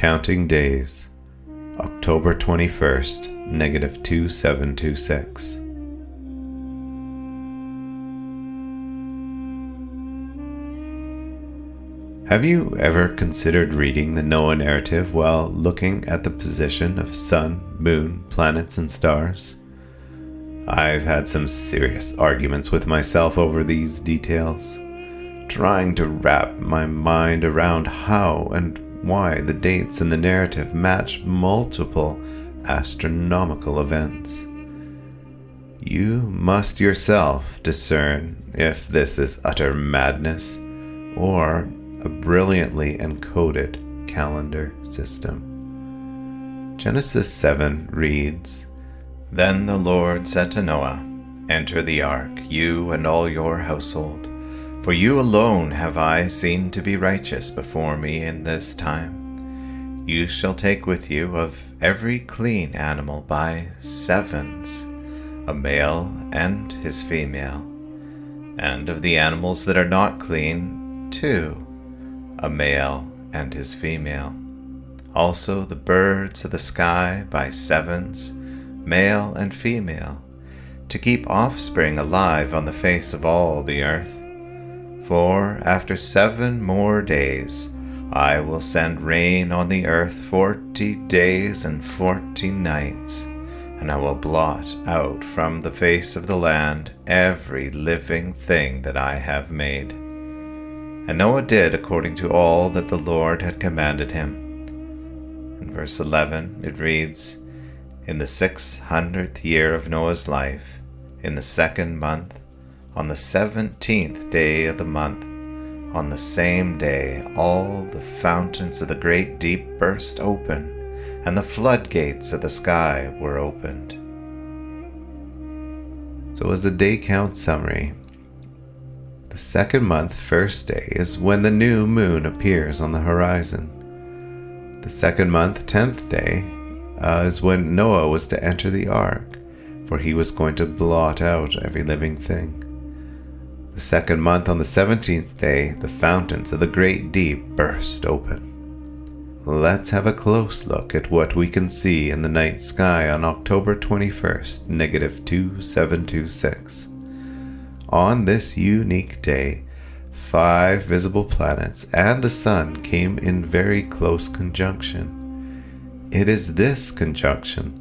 Counting days, October 21st, -2726. Have you ever considered reading the Noah narrative while looking at the position of sun, moon, planets, and stars? I've had some serious arguments with myself over these details, trying to wrap my mind around how and why the dates in the narrative match multiple astronomical events. You must yourself discern if this is utter madness or a brilliantly encoded calendar system. Genesis 7 reads, "Then the Lord said to Noah, 'Enter the ark, you and all your household, for you alone have I seen to be righteous before me in this time. You shall take with you of every clean animal by sevens, a male and his female, and of the animals that are not clean, 2, a male and his female. Also the birds of the sky by sevens, male and female, to keep offspring alive on the face of all the earth. For after 7 more days I will send rain on the earth 40 days and 40 nights, and I will blot out from the face of the land every living thing that I have made.' And Noah did according to all that the Lord had commanded him." In verse 11 it reads, "In the 600th year of Noah's life, in the 2nd month, on the 17th day of the month, on the same day all the fountains of the great deep burst open, and the floodgates of the sky were opened." So as a day count summary, the 2nd month, 1st day, is when the new moon appears on the horizon. The 2nd month, 10th day, is when Noah was to enter the ark, for he was going to blot out every living thing. The 2nd month, on the 17th day, the fountains of the great deep burst open. Let's have a close look at what we can see in the night sky on October 21st, -2726. On this unique day, 5 visible planets and the sun came in very close conjunction. It is this conjunction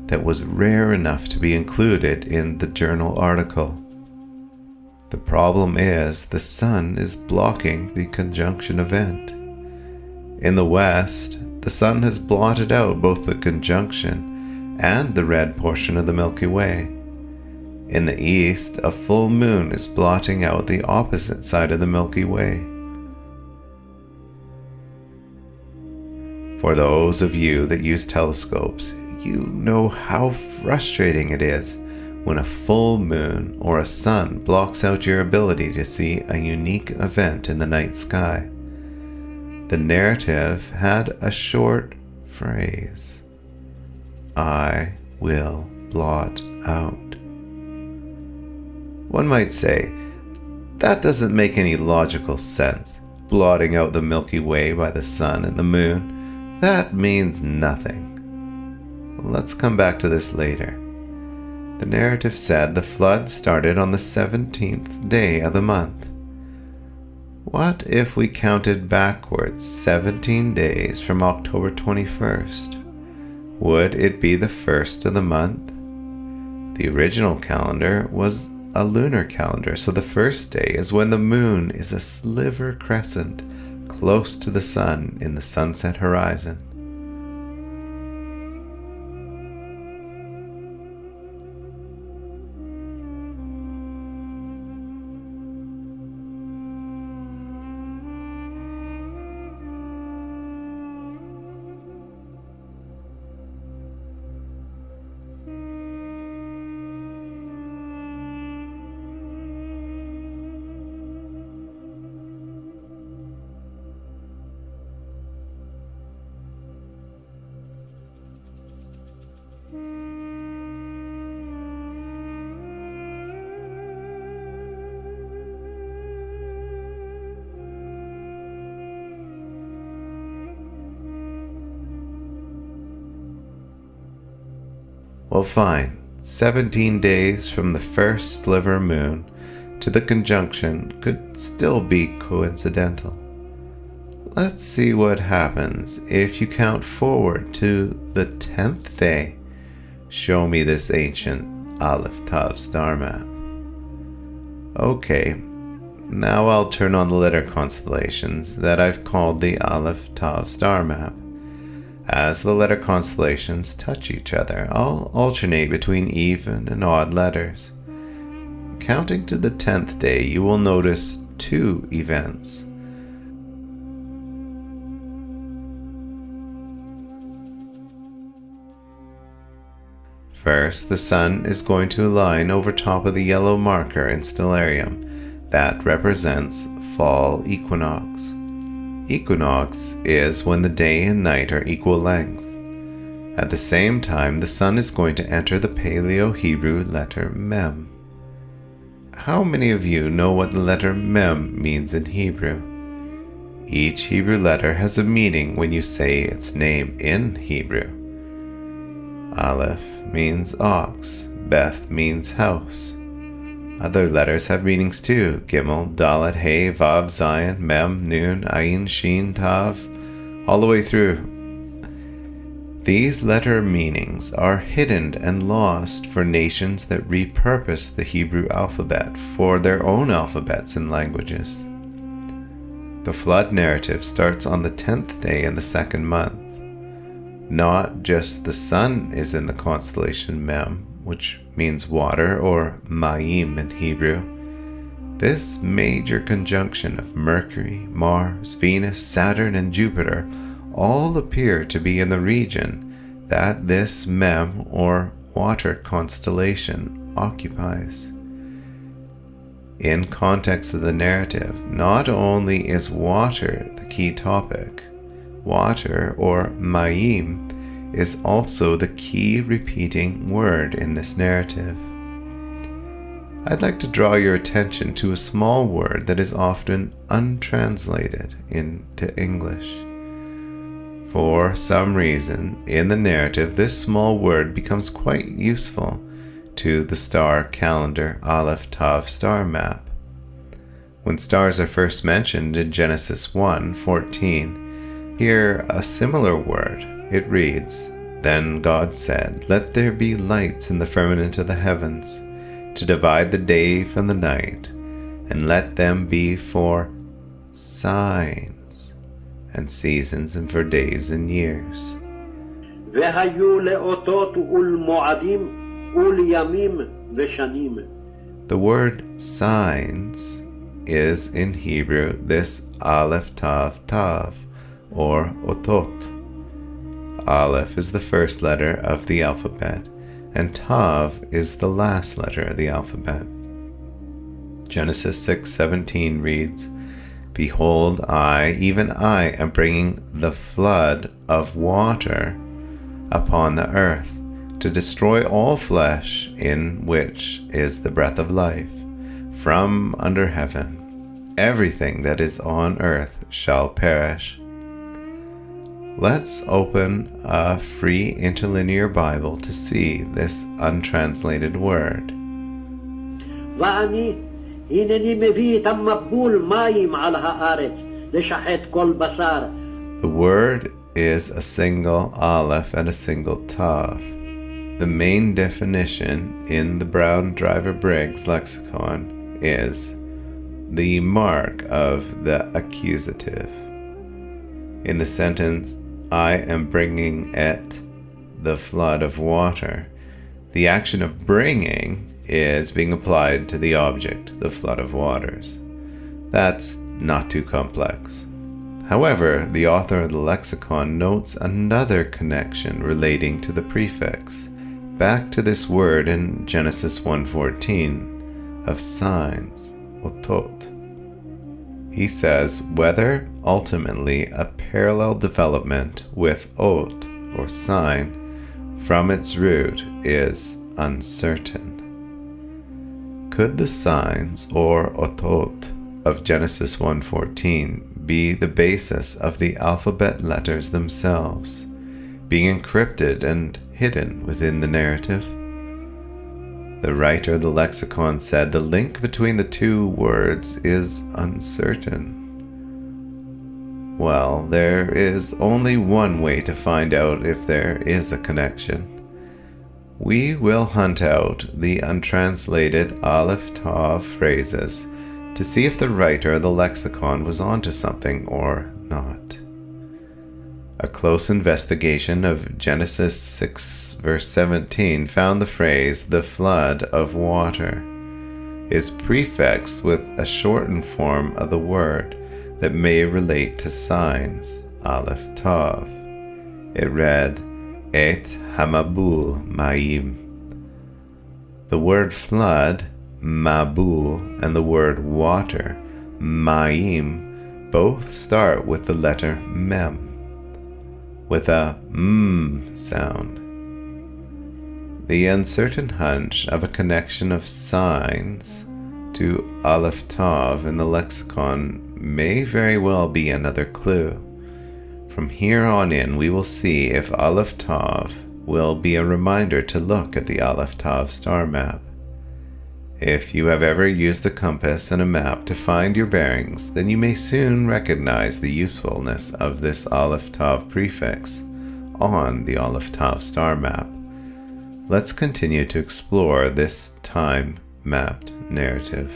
that was rare enough to be included in the journal article. The problem is the sun is blocking the conjunction event. In the west, the sun has blotted out both the conjunction and the red portion of the Milky Way. In the east, a full moon is blotting out the opposite side of the Milky Way. For those of you that use telescopes, you know how frustrating it is when a full moon or a sun blocks out your ability to see a unique event in the night sky. The narrative had a short phrase, "I will blot out." One might say, that doesn't make any logical sense. Blotting out the Milky Way by the sun and the moon, that means nothing. Let's come back to this later. The narrative said the flood started on the 17th day of the month. What if we counted backwards 17 days from October 21st? Would it be the 1st of the month? The original calendar was a lunar calendar, so the 1st day is when the moon is a sliver crescent close to the sun in the sunset horizon. Well, fine. 17 days from the first sliver moon to the conjunction could still be coincidental. Let's see what happens if you count forward to the 10th day. Show me this ancient Alef-Tav star map. Okay, now I'll turn on the letter constellations that I've called the Alef-Tav star map. As the letter constellations touch each other, I'll alternate between even and odd letters. Counting to the 10th day, you will notice two events. First, the sun is going to align over top of the yellow marker in Stellarium that represents fall equinox. Equinox is when the day and night are equal length. At the same time, the sun is going to enter the Paleo Hebrew letter Mem. How many of you know what the letter Mem means in Hebrew? Each Hebrew letter has a meaning when you say its name in Hebrew. Aleph means ox, Beth means house. Other letters have meanings too: Gimel, Dalet, Hey, Vav, Zayin, Mem, Nun, Ayin, Shin, Tav, all the way through. These letter meanings are hidden and lost for nations that repurpose the Hebrew alphabet for their own alphabets and languages. The flood narrative starts on the 10th day in the second month. Not just the sun is in the constellation Mem, which means water, or Mayim in Hebrew. This major conjunction of Mercury, Mars, Venus, Saturn, and Jupiter all appear to be in the region that this Mem, or water constellation, occupies. In context of the narrative, not only is water the key topic, water, or Mayim, is also the key repeating word in this narrative. I'd like to draw your attention to a small word that is often untranslated into English. For some reason, in the narrative, this small word becomes quite useful to the star calendar Alef-Tav star map. When stars are first mentioned in Genesis 1:14, hear a similar word. It reads, "Then God said, Let there be lights in the firmament of the heavens, to divide the day from the night, and let them be for signs, and seasons, and for days and years." The word signs is in Hebrew this Alef-Tav Tav, or otot. Aleph is the first letter of the alphabet, and Tav is the last letter of the alphabet. Genesis 6:17 reads, "Behold, I, even I, am bringing the flood of water upon the earth, to destroy all flesh in which is the breath of life, from under heaven. Everything that is on earth shall perish." Let's open a free interlinear Bible to see this untranslated word. The word is a single Aleph and a single Tav. The main definition in the Brown Driver Briggs lexicon is the mark of the accusative. In the sentence, "I am bringing it, the flood of water," the action of bringing is being applied to the object, the flood of waters. That's not too complex. However, the author of the lexicon notes another connection relating to the prefix, back to this word in Genesis 1:14, of signs, otot. He says whether ultimately a parallel development with ot, or sign, from its root is uncertain. Could the signs, or otot, of Genesis 1:14 be the basis of the alphabet letters themselves, being encrypted and hidden within the narrative. The writer of the lexicon said the link between the two words is uncertain. Well, there is only one way to find out if there is a connection. We will hunt out the untranslated Alef-Tav phrases to see if the writer of the lexicon was onto something or not. A close investigation of Genesis 6 verse 17 found the phrase, "the flood of water," is prefixed with a shortened form of the word that may relate to signs, Alef-Tav. It read, Et Hamabul Ma'im. The word flood, Mabul, and the word water, Ma'im, both start with the letter Mem, with a sound. The uncertain hunch of a connection of signs to Alef-Tav in the lexicon may very well be another clue. From here on in, we will see if Alef-Tav will be a reminder to look at the Alef-Tav star map. If you have ever used a compass and a map to find your bearings, then you may soon recognize the usefulness of this Alef-Tav prefix on the Alef-Tav star map. Let's continue to explore this time-mapped narrative.